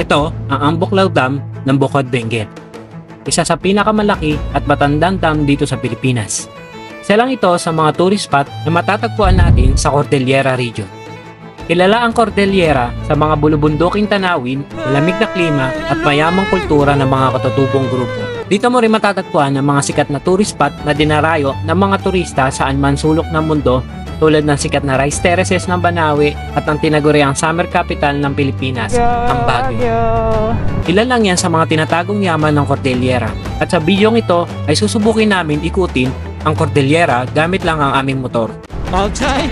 Ito ang Ambuklaw Dam ng Bukod Benguet. Isa sa pinakamalaki at matandang dam dito sa Pilipinas. Isa lang ito sa mga tourist spot na matatagpuan natin sa Cordillera Region. Kilala ang Cordillera sa mga bulubunduking tanawin, malamig na klima at mayamang kultura ng mga katutubong grupo. Dito mo rin matatagpuan ang mga sikat na tourist spot na dinarayo ng mga turista saan man sulok ng mundo, tulad ng sikat na rice terraces ng Banawe at ang tinaguriang summer capital ng Pilipinas, ang Baguio. Ilan lang yan sa mga tinatagong yaman ng Cordillera. At sa bidyong ito ay susubukin namin ikutin ang Cordillera gamit lang ang aming motor. Outside!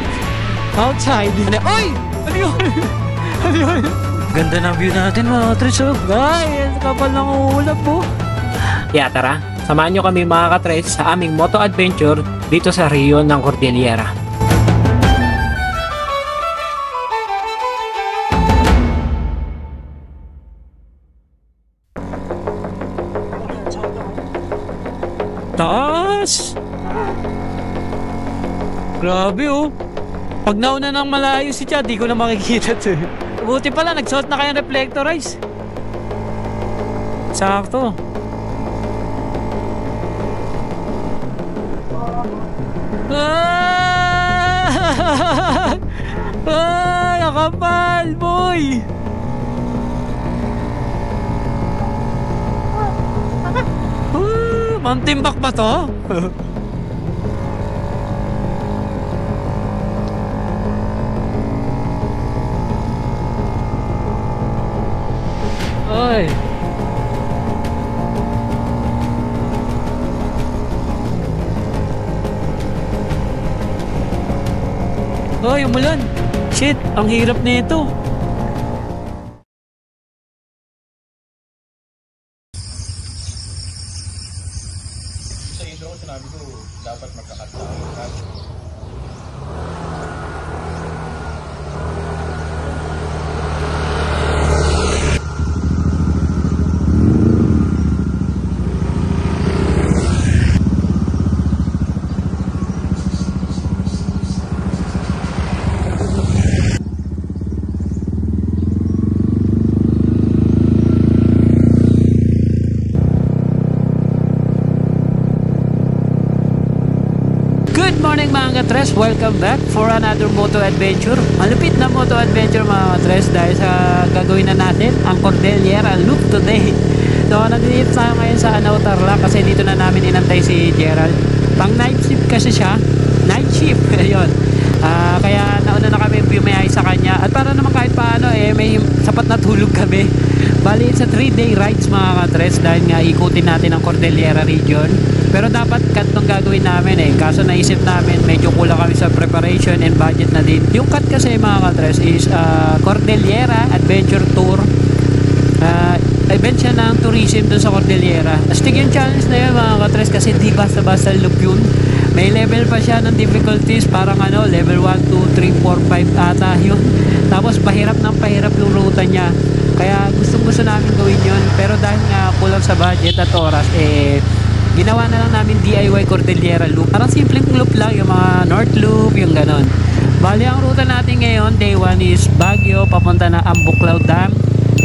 Outside! Oy! Ano yun? Ano yun? Ganda ng view natin mga katres. Guys, kapal ng ulap po. Kaya tara, samahan nyo kami mga katres sa aming moto adventure dito sa rehiyon ng Cordillera. Taas! Grabe oh. Pag nauna ng malayo si Chad, di ko na makikita to. Buti pala, nagsuot na kayong reflectorize. Sakto. Ah! Ah! Nakapal, boy! Mantimbak ba to? Ay. Ay, umulan. Shit, ang hirap nito. Sa intro ko sinabi ko dapat magkakata. Good morning mga katres! Welcome back for another moto adventure. Malupit na moto adventure mga katres dahil sa gagawin na natin ang Cordillera loop today. So nandito tayo ngayon sa Anao, Tarlac kasi dito na namin inantay si Gerald. Pang night shift kasi siya. Night shift! Ayun. Kaya nauna na kami bumiyahe sa kanya. At para naman kahit paano may sapat na tulog kami. Bali sa 3-day rides mga katres dahil nga ikutin natin ang Cordillera region. Pero dapat cut tong gagawin namin kaso naisip namin medyo kulang kami sa preparation and budget na din. Yung cut kasi mga katres is Cordillera Adventure Tour. Event siya ng tourism dun sa Cordillera. Astig yung challenge na yun mga katres kasi di basta-basta loop yun. May level pa siya ng difficulties, parang level 1, 2, 3, 4, 5 ata yun. Tapos pahirap ng pahirap yung ruta niya. Kaya gusto namin gawin yun. Pero dahil nga kulang sa budget at oras, ginawa na lang namin DIY Cordillera Loop. Parang simpleng loop lang, yung mga North Loop, yung ganon. Bali, ang ruta natin ngayon, day 1 is Baguio, papunta na Ambuklaw Dam,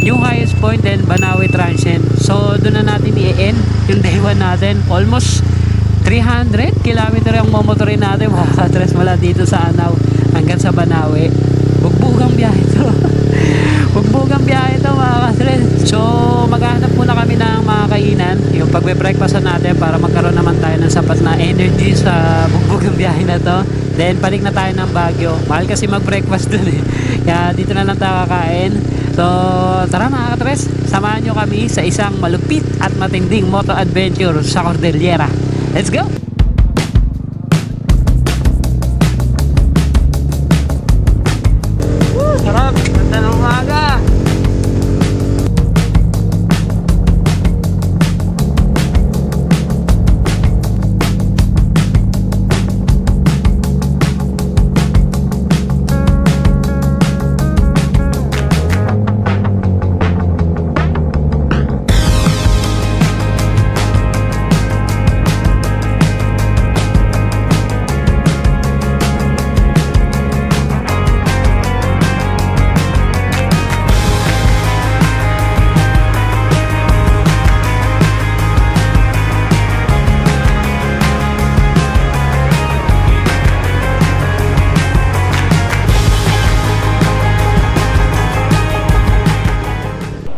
yung highest point, then Banawe Transient. So, doon na natin i-end yung day 1 natin. Almost 300 kilometer yung momotorin natin. Makatres mula dito sa Anao hanggang sa Banawe. Bugbugang biyahe ito. Bugbugang biyahe ito mga katres. So, maghahanap muna kami ng mga kainan, yung pagbe-breakfast natin para magkaroon naman tayo ng sapat na energy sa bugbugang biyahe na to. Then balik na tayo ng Baguio. Mahal kasi mag-breakfast dun Kaya dito na lang tayo kakain. So tara mga katres, samahan nyo kami sa isang malupit at matinding moto adventure sa Cordillera. Let's go! Sarap! Ganda ng umaga!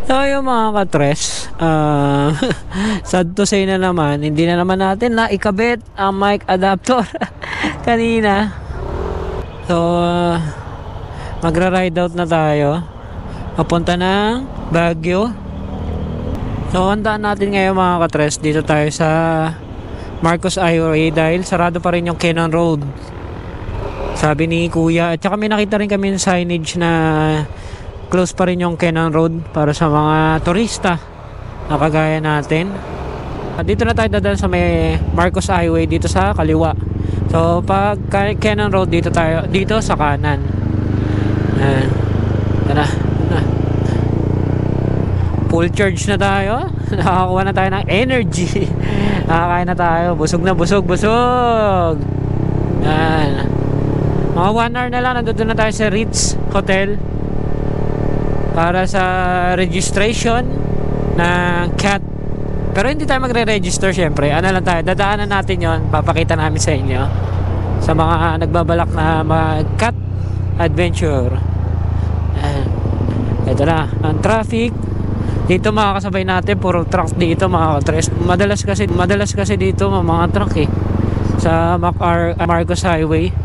So yung mga katres, sad to say na naman, hindi na naman natin na ikabit ang mic adapter kanina. So magra-ride out na tayo papunta ng Baguio. So handaan natin ngayon mga katres, dito tayo sa Marcos Highway dahil sarado pa rin yung Cannon Road, sabi ni kuya. At saka may nakita rin kami yung signage na close pa rin yung Cannon Road para sa mga turista na kagaya natin. Dito na tayo dadaan sa may Marcos Highway dito sa kaliwa. So pag Cannon Road dito tayo dito sa kanan. Tara. Full charge na tayo. Nakakuha na tayo ng energy. Nakakain na tayo. Busog na busog. Yan. Mga 1 hour na lang nandun na tayo sa Ritz Hotel para sa registration ng CAT. Pero hindi tayo magre-register syempre. Ano lang tayo, dadaanan natin yon, papakita namin sa inyo sa mga nagbabalak na mag-CAT adventure. Ito na ang traffic dito, makakasabay natin. Puro truck dito mga katres. Madalas kasi dito mga truck sa Marcos Highway.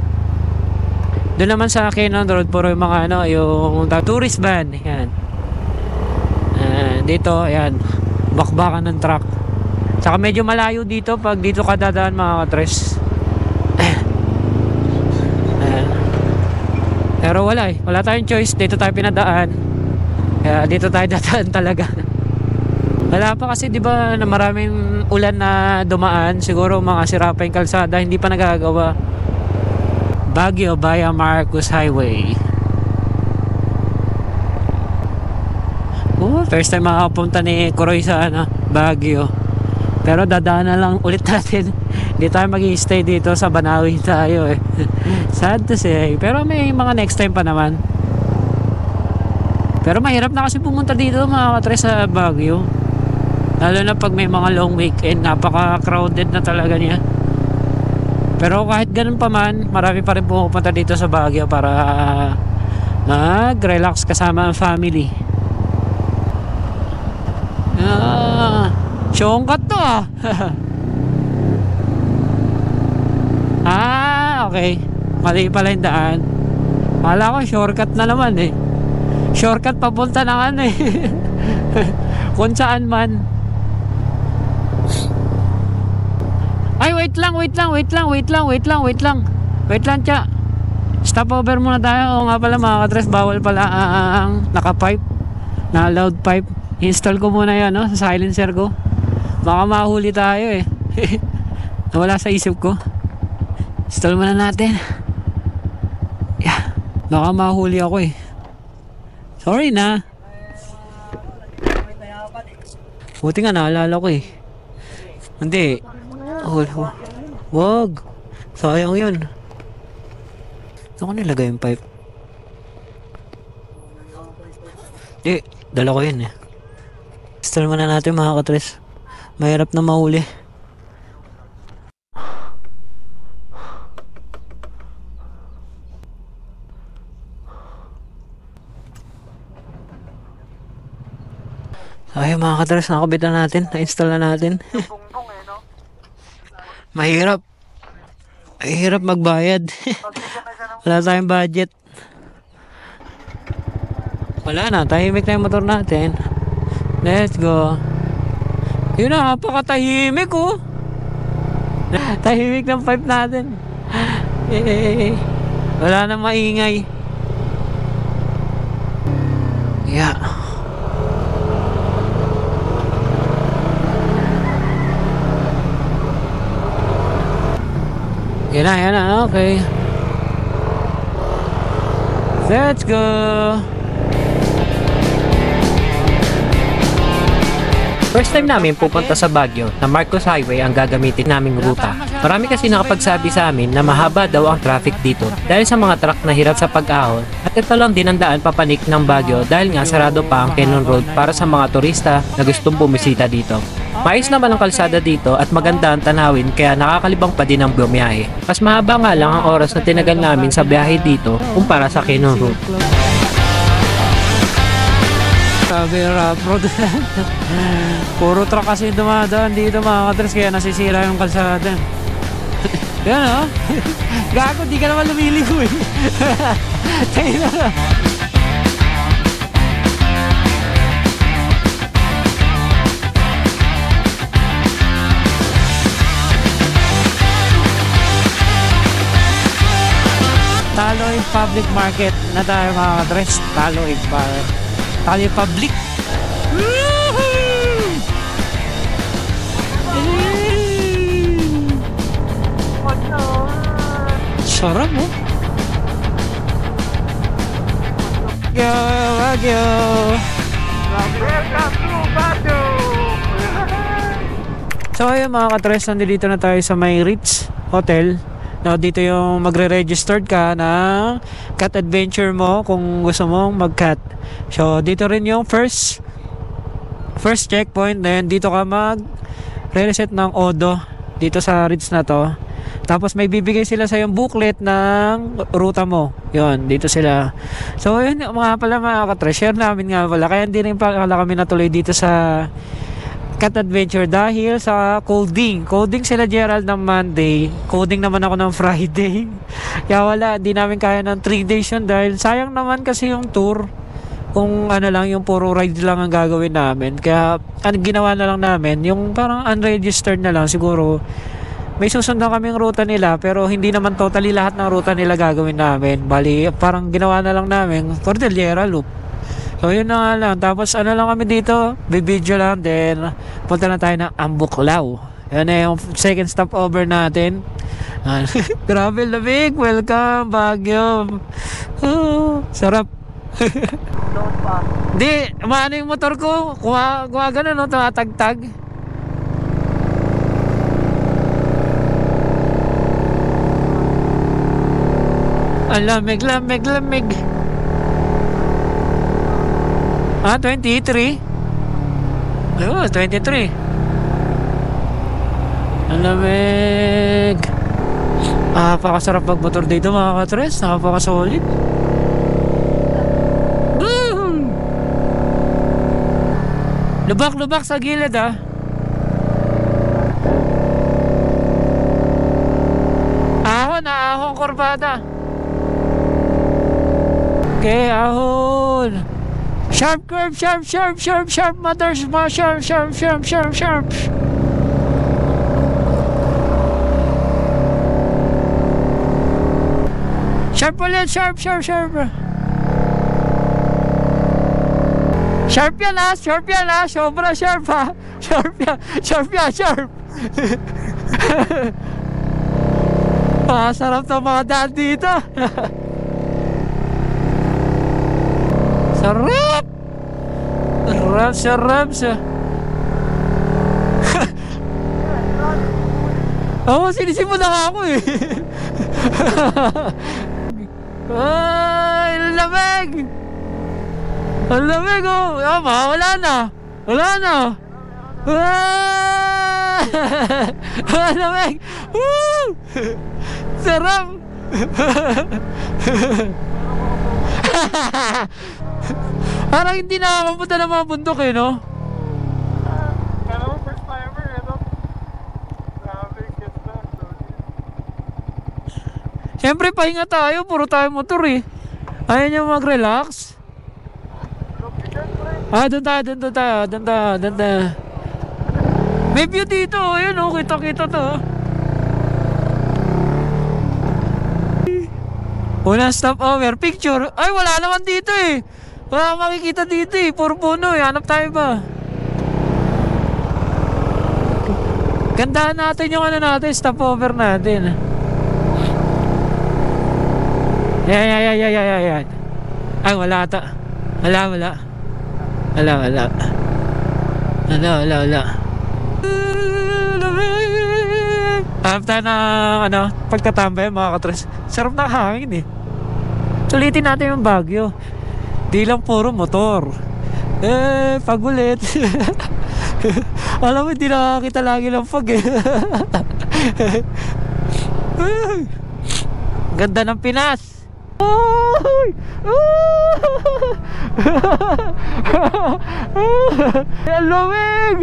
Doon naman sa Cannon Road puro yung mga yung tourist van. Yan. Dito ayan, bakbakan ng truck. Saka medyo malayo dito pag dito ka dadaan mga katres. Pero wala tayong choice, dito tayo pinadaan. Kaya dito tayo dadaan talaga. Wala pa kasi 'di ba na maraming ulan na dumaan, siguro mga sira pa yung kalsada, hindi pa nagagawa. Baguio via Marcos Highway. First time makapunta ni Kuroy sa Baguio. Pero dadaan na lang ulit natin. Hindi tayo mag-i-stay dito, sa Banawi tayo Sad to say. Pero may mga next time pa naman. Pero mahirap na kasi pumunta dito mga katres sa Baguio. Lalo na pag may mga long weekend, napaka-crowded na talaga niya. Pero kahit ganun pa man, marami pa rin pupunta dito sa Baguio para mag-relax kasama ang family. Shortcut to okay. Mali pala yung daan. Kala ko shortcut na naman Shortcut papunta ng kung saan man. Ay, wait lang, tsa. Stop over muna tayo. O nga pala mga katres, bawal pala ang naka-pipe, na loud pipe. Install ko muna yan, sa silencer ko. Baka mahuli tayo Nawala sa isip ko. Install muna natin. Yeah. Baka mahuli ako Sorry na. Buti nga naalala ko Hindi. Wag. Sayang yun. Saan ko nilagay yung pipe? Dala ko yun Install muna natin mga katres. Mahirap na mahuli. Ay mga katres, nakabitan natin. Na-install na natin. Mahirap magbayad. Wala tayong budget. Wala na, tahimik na yung motor natin. Let's go. Yun na, napakatahimik tahimik ng pipe natin. Wala na maingay. Yeah. Yan na, okay. Let's go. First time namin pupunta sa Baguio na Marcos Highway ang gagamitin naming ruta. Marami kasi nakapagsabi sa amin na mahaba daw ang traffic dito dahil sa mga truck na hirap sa pag-ahon, at ito lang din ang daan papanik ng Baguio dahil nga sarado pa ang Cannon Road para sa mga turista na gustong bumisita dito. Mais naman ang kalsada dito at maganda ang tanawin kaya nakakalibang pa din ang bumiyahe. Mas mahaba nga lang ang oras na tinagal namin sa biyahe dito kumpara sa Cannon Road. Sabi rough road. Puro truck kasi dumadaan dito mga katres, kaya nasisira yung kalsada. Yan o. Gago, di ka naman lumiligo eh. Tayo na. Taloy Public Market na tayo mga katres. Taloy Public. Sarap mo. Wagyo. So ayun mga katres, nandito na tayo sa may Ritz Hotel. No, dito yung magre-registered ka ng cat adventure mo kung gusto mong mag-cat. So dito rin yung first checkpoint. Then dito ka mag-reset ng Odo dito sa Ritz na to. Tapos may bibigay sila sa yung booklet ng ruta mo. Yun, dito sila. So yun mga pala mga ka-share namin nga pala. Kaya hindi rin pala kami natuloy dito sa cat adventure dahil sa coding sila Gerald ng Monday, coding naman ako ng Friday. Kaya wala, di namin kaya ng 3 days yun dahil sayang naman kasi yung tour kung ano lang, yung puro ride lang ang gagawin namin. Kaya ginawa na lang namin yung parang unregistered na lang. Siguro may susundan kaming ruta nila pero hindi naman totally lahat ng ruta nila gagawin namin. Bali parang ginawa na lang namin Cordillera Loop. So yun na nga lang. Tapos ano lang kami dito, bibidyo lang. Then punta na tayo ng Ambuklao. Yan na yung second stopover natin. Grabe lamig. Welcome Baguio. Sarap. Di, maano yung motor ko. Gumagano no, tumatagtag. Ang lamig. 23. Oh, 23. Ang lamig. Napakasarap magmotor dito mga katres. Napakasolid. Lubak sa gilid Ahon kurbada. Okay, ahon. Sharp curve, sharp mothers, sharp. Sharp ulit, sharp. Sharp yan sobra sharp ha. Sharp. Sarap ng mga daan dito. Sarap siya. Sinisipon na nga ako eh. Ay, lamig oh. Wala na. Lamig. Sarap. Parang hindi nakakapunta ng mga bundok eh, no? Kala mo first timer, ito. Grabe, ganda. Siyempre, pahinga tayo. Puro tayo motor eh. Ayaw niyo mag-relax. Doon tayo. May view dito. Ayun oh, kita to. Unang stopover. Picture. Ay, wala naman dito eh. Wala kang makikita dito eh. Puro puno eh. Hanap tayo ba? Gandahan natin yung stopover natin. Yan. Ay, wala ata. Wala. Hanap tayo ng pagtatambay mga katres. Sarap ng hangin eh. Sulitin natin yung Baguio. Di lang puro motor. Pagulit. Alam mo, hindi nakakita lagi ng pag eh. Ganda ng Pinas. Ang lamig!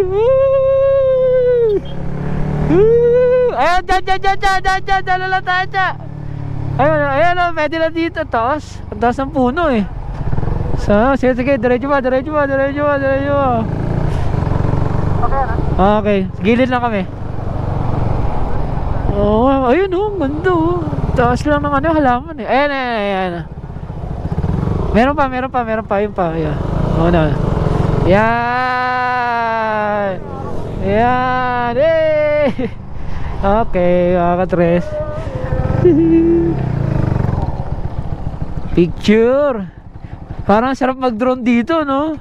Ayan, dyan, dalala tayo dyan. Ayun, pwede na dito, taas. Ang taas ng puno eh. So, sige, diretso ba. Okay, gilid lang kami. Oh, ayun oh, ganda oh. Taas lang ng ano, halaman eh. Ayan. Meron pa, yun pa. Ayan. Oh, no. Yan. Eh. Okay, mga katres. Picture. Parang sarap mag-drone dito, no?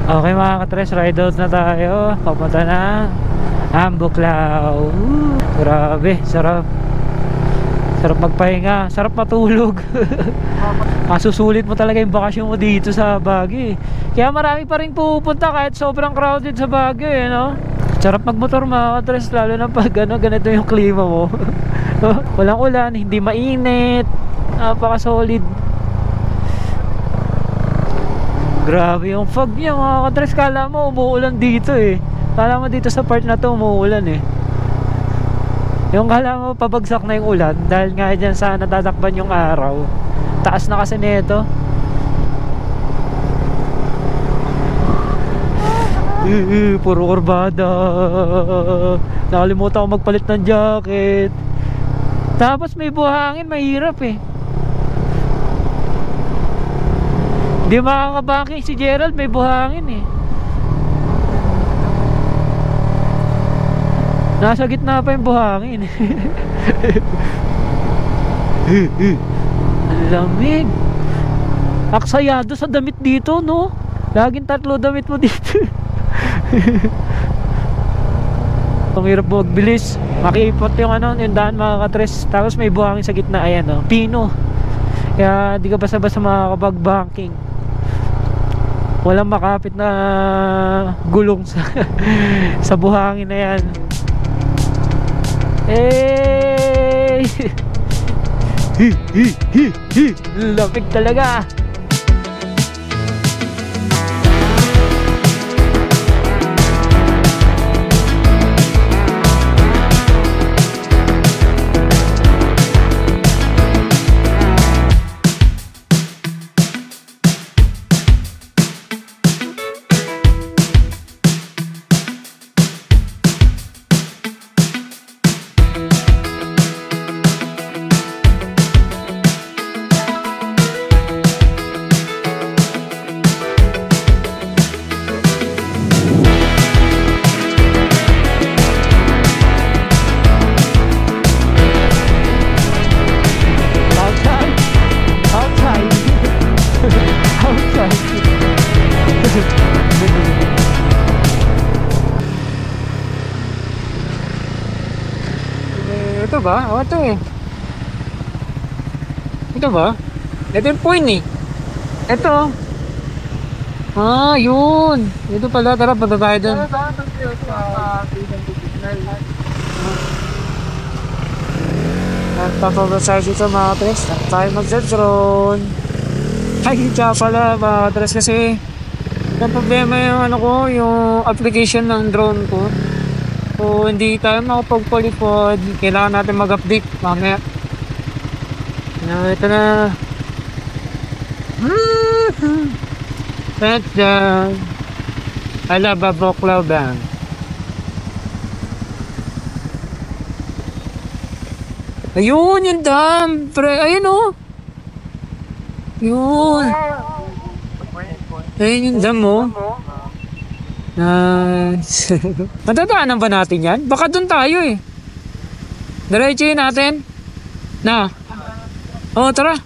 Okay mga katres, ride out na tayo. Papunta na Ambuklaw. Grabe, sarap. Sarap magpahinga, sarap matulog. Masusulit mo talaga yung bakasyon mo dito sa Baguio eh. Kaya marami pa rin pupunta kahit sobrang crowded sa Baguio eh, no? Sarap magmotor mga katres, lalo na pag ganito yung klima mo. Walang ulan, hindi mainit, napaka-solid. Grabe yung fog niya mga katres, kala mo umuulan dito eh. Kala mo dito sa part na to umuulan eh. Yung kala mo pabagsak na yung ulan dahil nga dyan sa natatakban yung araw. Taas na kasi nito. Puro kurbada. Nakalimutan ko magpalit ng jacket. Tapos may buhangin, mahirap eh. Di makakabanking si Gerald, may buhangin eh. Nasa gitna pa yung buhangin. Ang lamig. Aksayado sa damit dito, no? Laging 3 damit mo dito. Ang hirap magbilis. Makiipot yung yung daan mga katres. Tapos may buhangin sa gitna, ayan no? Pino. Kaya di ka basta-basta makakapag-banking. Walang makapit na gulong sa buhangin na yan. Lamig talaga. Ito ba? O ito eh. Ito ba? Ito yung point eh. Ito. Ah, yun. Ito pala. Tara, punta tayo dun. Nagpapabasay dito mga tres. Tayo mag-drone. Ay, kaya pala mga tres kasi ang problema yung yung application ng drone ko. So, hindi tayo makapagpalipod. Kailangan natin mag-update mamaya. Ito na. That's done. Alaba Boklaw Bank. Ayun, yung dam. Ayun o. Yun. Ayun yung dam o. Nice. Matadaanan ba natin yan? Baka dun tayo eh. Diretsuhin natin. Na. Oo, tara.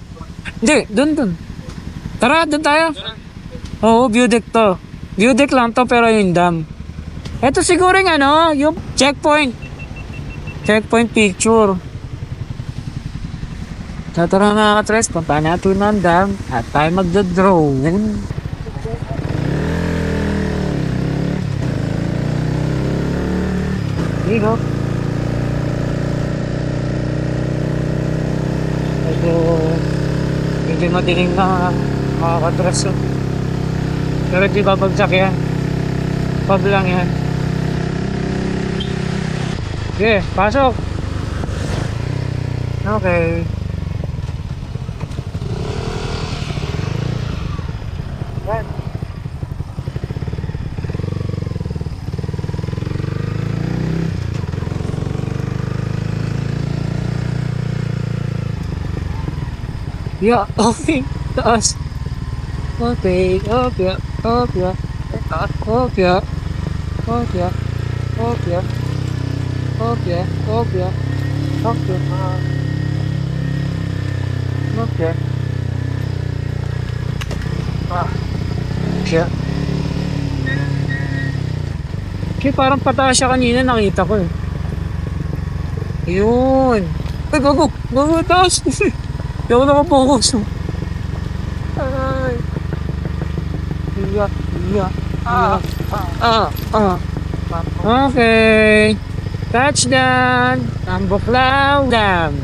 Hindi, dun. Tara, dun tayo. Oo, view deck to. View deck lang to pero yung dam. Ito siguro yung yung checkpoint. Checkpoint picture. Tara mga katres, punta natin ng dam at tayo magda-drone. Ligo. Medyo madilim na mga katras. Pero di babagsak yan. Pab lang yan. Okay, pasok. Okay. Yan. Yeah, okay. Taas. Okay, okay, okay. Taas, okay. Okay, okay. Okay, okay. Okay, okay. Siya. Okay, parang pataas siya kanina, nakita ko eh. Yun. Ay, gago. Gago, taas. Hindi ako nakapokus. Ay. Yeah. Okay. Touchdown. Tambuklaw Dam.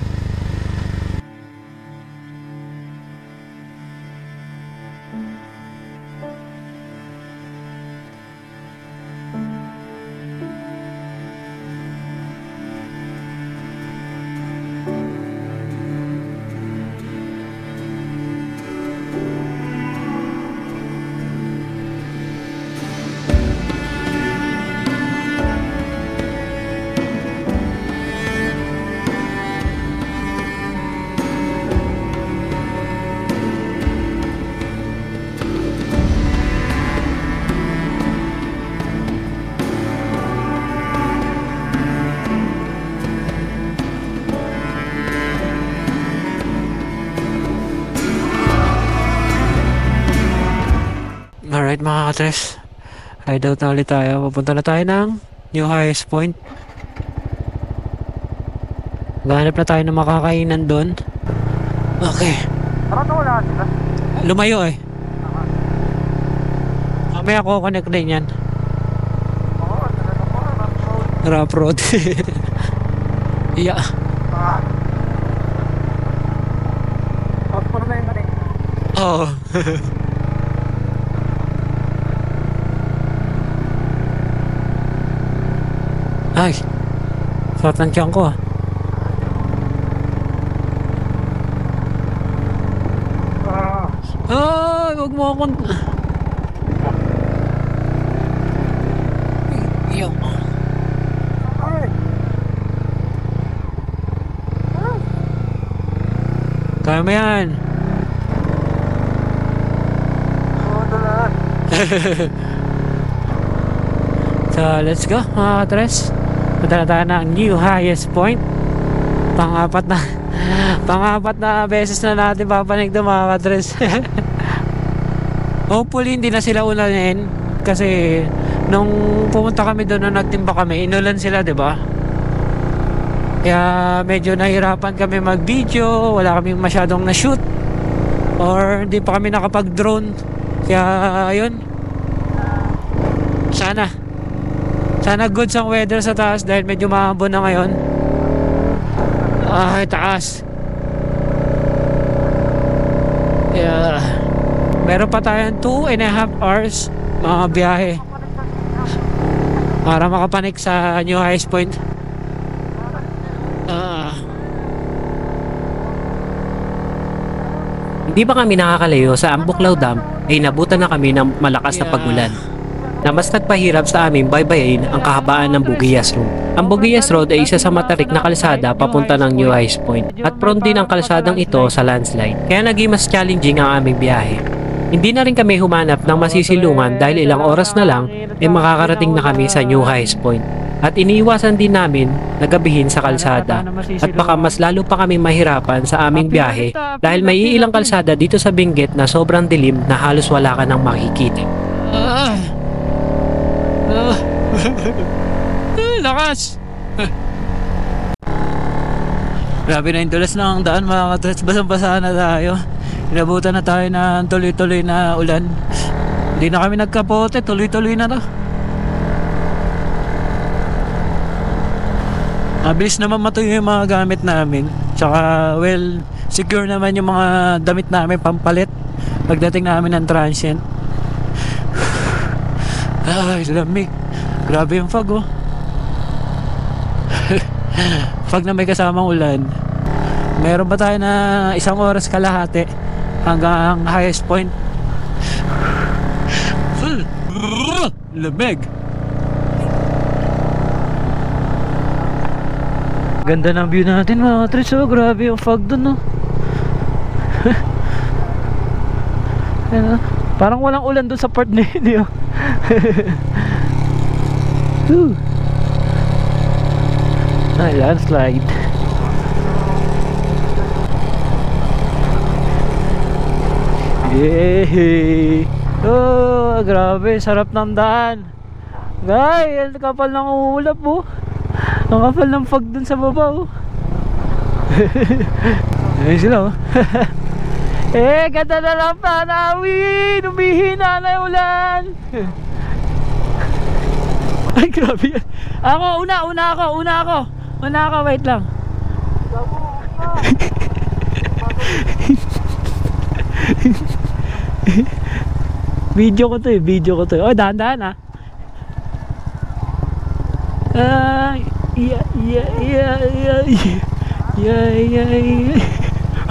Alright mga katres, ride out na ulit tayo. Papunta na tayo ng new highest point. Gahanap na tayo ng makakainan doon. Okay. Lumayo eh. Mamaya ako connect din yan. Rough road. Yeah. Oo. Ay, suot ng tiyan ko ah. Ay, huwag mo akong... Iyo. Kaya mo yan. So, let's go mga katres. Punta na tayo ng new highest point. Pang-apat na beses na natin papanig doon mga katres. Hopefully hindi na sila ulanin. Kasi nung pumunta kami doon, nung nagtimba kami, inulan sila, diba? Kaya medyo nahirapan kami mag-video. Wala kaming masyadong na-shoot. Or hindi pa kami nakapag-drone. Kaya ayun. Sana good ang weather sa taas dahil medyo mahabo na ngayon. Ay, taas. Yeah. Meron pa tayong 2.5 hours mga biyahe para makapanik sa new highest point. Hindi ba kami nakakalayo sa Ambuklaw Dam ay nabutan na kami ng malakas na pagulan na mas nagpahirap sa aming baybayin ang kahabaan ng Bugiyas Road. Ang Bugiyas Road ay isa sa matarik na kalsada papunta ng New Highest Point at prone din ang kalsadang ito sa landslide kaya naging mas challenging ang aming biyahe. Hindi na rin kami humanap ng masisilungan dahil ilang oras na lang ay makakarating na kami sa New Highest Point. At iniiwasan din namin na gabihin sa kalsada at baka mas lalo pa kami mahirapan sa aming biyahe dahil may ilang kalsada dito sa Benguet na sobrang dilim na halos wala ka nang makikita. Lakas! Grabe na yung tulas ng daan mga katres. Basang-basa na tayo. Inabutan na tayo ng tuloy-tuloy na ulan. Hindi na kami nagkapote. Tuloy-tuloy na to. Mabilis naman matuyo yung mga gamit namin. Tsaka, well, secure naman yung mga damit namin pampalit pagdating namin ng transient. Ay, lamig. Grabe yung fog, oh. Fog na may kasamang ulan. Meron ba tayo na 1 oras kalahati hanggang highest point? Lamig. Ganda ng view natin mga katres, oh. Grabe yung fog dun, no. Ayan, oh. Parang walang ulan dun sa part na yun, oh. Ay, landslide. Yay! Oh, grabe, sarap ng daan. Guys, ang kapal ng ulap, oh. Ang kapal ng fog dun sa baba, oh. Ayun sila, oh. Ganda na lang tanawin. Umihina na yung ulan. Ay, grabe yan. Una ako, wait lang. Video ko to. Oh, dahan-dahan,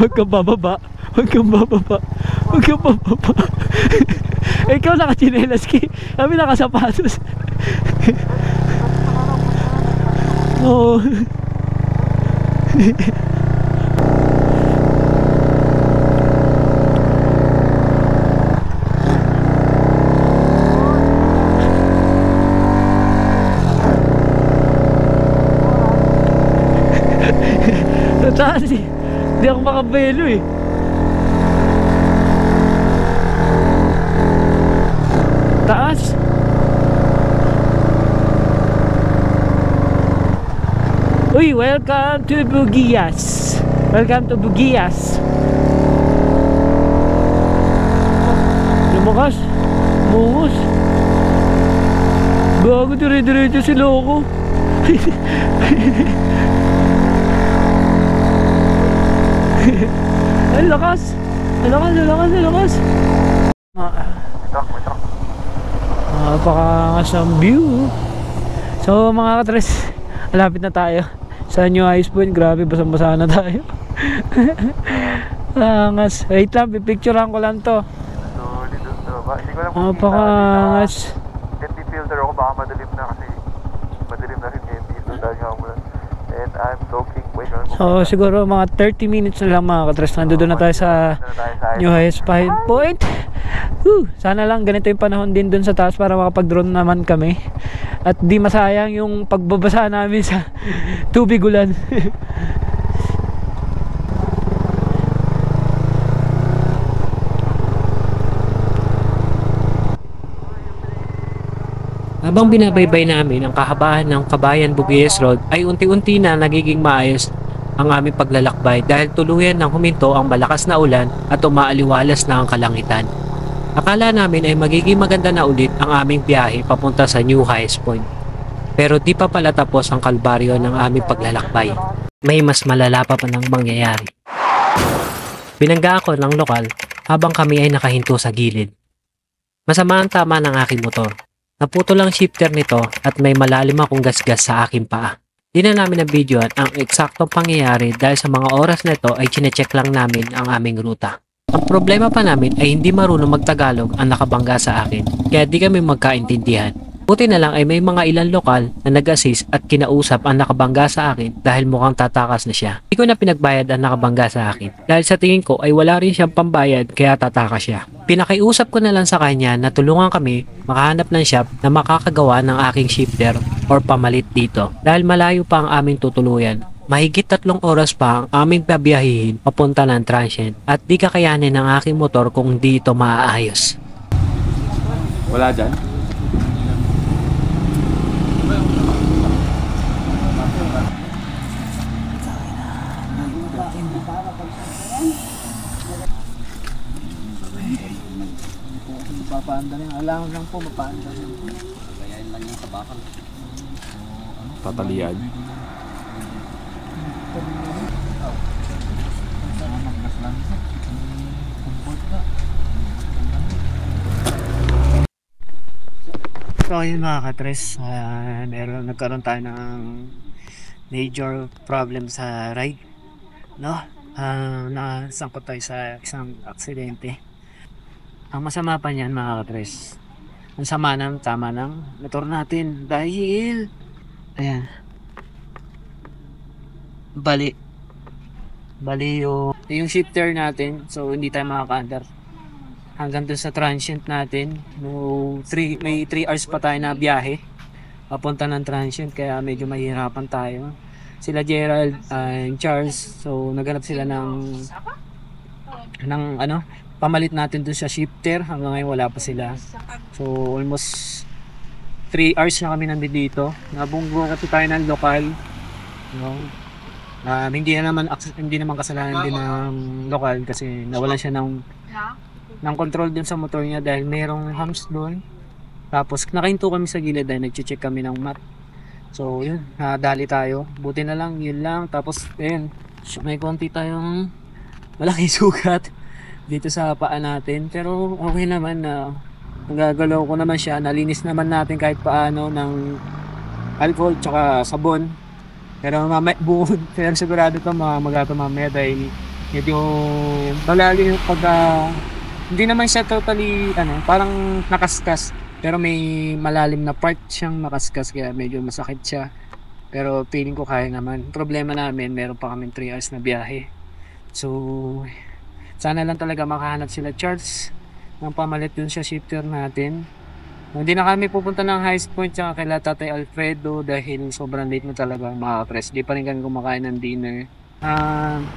Huwag kang bababa. Ikaw naka-chinelas, kami naka-sapatos. Oo. Taas, hindi ako makabelo, eh. Taas. Uy, welcome to Bugias. Lumakas. Mungos. Bago dire-diretso si Loko. Ay, lakas. Napakaangas ng view. So mga katres, malapit na tayo sa New Highest Point. Grabe, basang-basa na tayo. Angas. Wait lang, pipicturean ko lang to. Napakaangas. filter ako, baka madilim na kasi madilim na rin ngayon dito dahil nga umulan. And I'm talking, wait lang. So siguro mga 30 minutes na lang mga katres, nandoon na tayo sa New Highest Point. Sana lang ganito yung panahon din dun sa taas para makapag-drone naman kami at di masayang yung pagbabasa namin sa tubig ulan. Habang binabaybay namin ang kahabaan ng Kabayan-Bugues Road ay unti-unti na nagiging maayos ang aming paglalakbay dahil tuluyan ng huminto ang malakas na ulan at umaaliwalas na ang kalangitan. Akala namin ay magiging maganda na ulit ang aming biyahe papunta sa New Highest Point. Pero di pa pala tapos ang kalbaryo ng aming paglalakbay. May mas malala pa nang mangyayari. Binangga ako ng lokal habang kami ay nakahinto sa gilid. Masama ang tama ng aking motor. Naputo lang shifter nito at may malalim akong gasgas sa aking paa. Di na namin na-videoan ang eksaktong pangyayari dahil sa mga oras na ito ay chinecheck lang namin ang aming ruta. Ang problema pa namin ay hindi marunong magtagalog ang nakabangga sa akin kaya di kami magkaintindihan. Buti na lang ay may mga ilang lokal na nag-assist at kinausap ang nakabangga sa akin dahil mukhang tatakas na siya. Hindi ko na pinagbayad ang nakabangga sa akin dahil sa tingin ko ay wala rin siyang pambayad kaya tatakas siya. Pinakiusap ko na lang sa kanya na tulungan kami makahanap ng shop na makakagawa ng aking shifter or pamalit dito dahil malayo pa ang aming tutuluyan. Mahigit 3 oras pa ang aming pabiyahihin papunta ng transient at di kakayanin ng aking motor kung di ito maaayos. Wala dyan? Papaanda rin, alam lang po mapaanda rin. Tatalian. So yun mga katres, nagkaroon tayo ng major problem sa ride, no? Nasangkot tayo sa isang aksidente. Ang masama pa niyan mga katres, ang sama ng tama ng motor natin dahil ayan, bali yung shifter natin, so hindi tayo makaka-under hanggang dun sa transient natin. May 3 hours pa tayo na biyahe papunta ng transient, kaya medyo mahirapan tayo. Sila Gerald and Charles, so naghanap sila ng pamalit natin dun sa shifter. Hanggang ngayon wala pa sila, so almost 3 hours na kami nandito. Nabunggo kasi tayo ng lokal, no? Hindi naman kasalanan din ng lokal kasi nawalan siya ng control dun sa motor niya dahil mayroong humps doon. Tapos nakahinto kami sa gilid dahil nagche-check kami ng map. So yun, nadali tayo. Buti na lang, yun lang. Tapos ayun, may konti tayong malaking sugat dito sa paa natin. Pero okay naman na nagagalaw ko naman siya. Nalinis naman natin kahit paano ng alcohol tsaka sabon. Pero pero sigurado ito magato mamaya dahil medyo malalim yung hindi naman siya totally parang nakaskas, pero may malalim na part siyang nakaskas kaya medyo masakit siya. Pero feeling ko kaya naman. Problema namin, meron pa kami 3 hours na biyahe. So sana lang talaga makahanap sila Charles ng pamalit dun sa shifter natin. Hindi na kami pupunta ng Highest Point tsaka kay Tatay Alfredo dahil sobrang late na talaga mga kapres. Di pa rin kami kumakain ng dinner.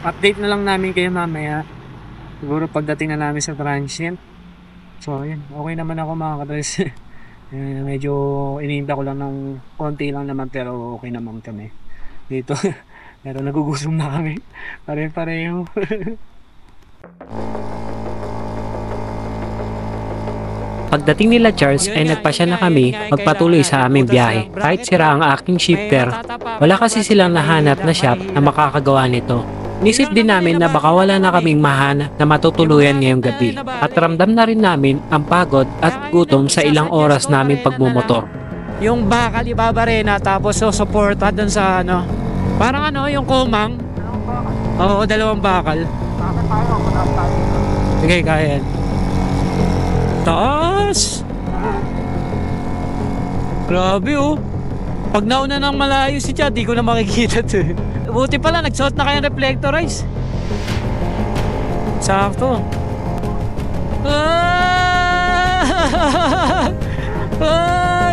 Update na lang namin kayo mamaya, siguro pagdating na namin sa transient. So yun, okay naman ako mga kapres. Medyo iniinda ko lang ng konti lang naman, pero okay naman kami dito. Pero nagugutom na kami pare-pareho. Pagdating nila Charles ay nagpasya na kami magpatuloy sa aming biyahe. Kahit sira ang aking shifter, wala kasi silang nahanap na shop na makakagawa nito. Nisip din namin na baka wala na kaming mahanap na matutuluyan ngayong gabi. At ramdam na rin namin ang pagod at gutom sa ilang oras namin pagmumotor. Yung bakal ibabarena tapos susuporta dun sa parang yung kumang. Oo, 2 bakal. Sige, kaya yan. Taas! Grabe oh. Pag nauna ng malayo si Chad, di ko na makikita to. Buti pala, nagsuot na kayong reflectorize. Sakto.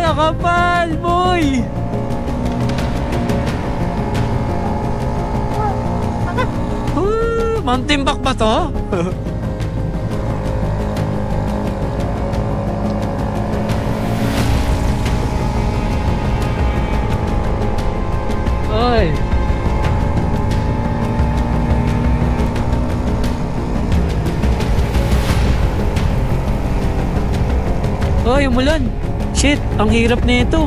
Nakapal, boy! Mantimbak ba to? Oy. Oy, umulan. Shit, ang hirap nito.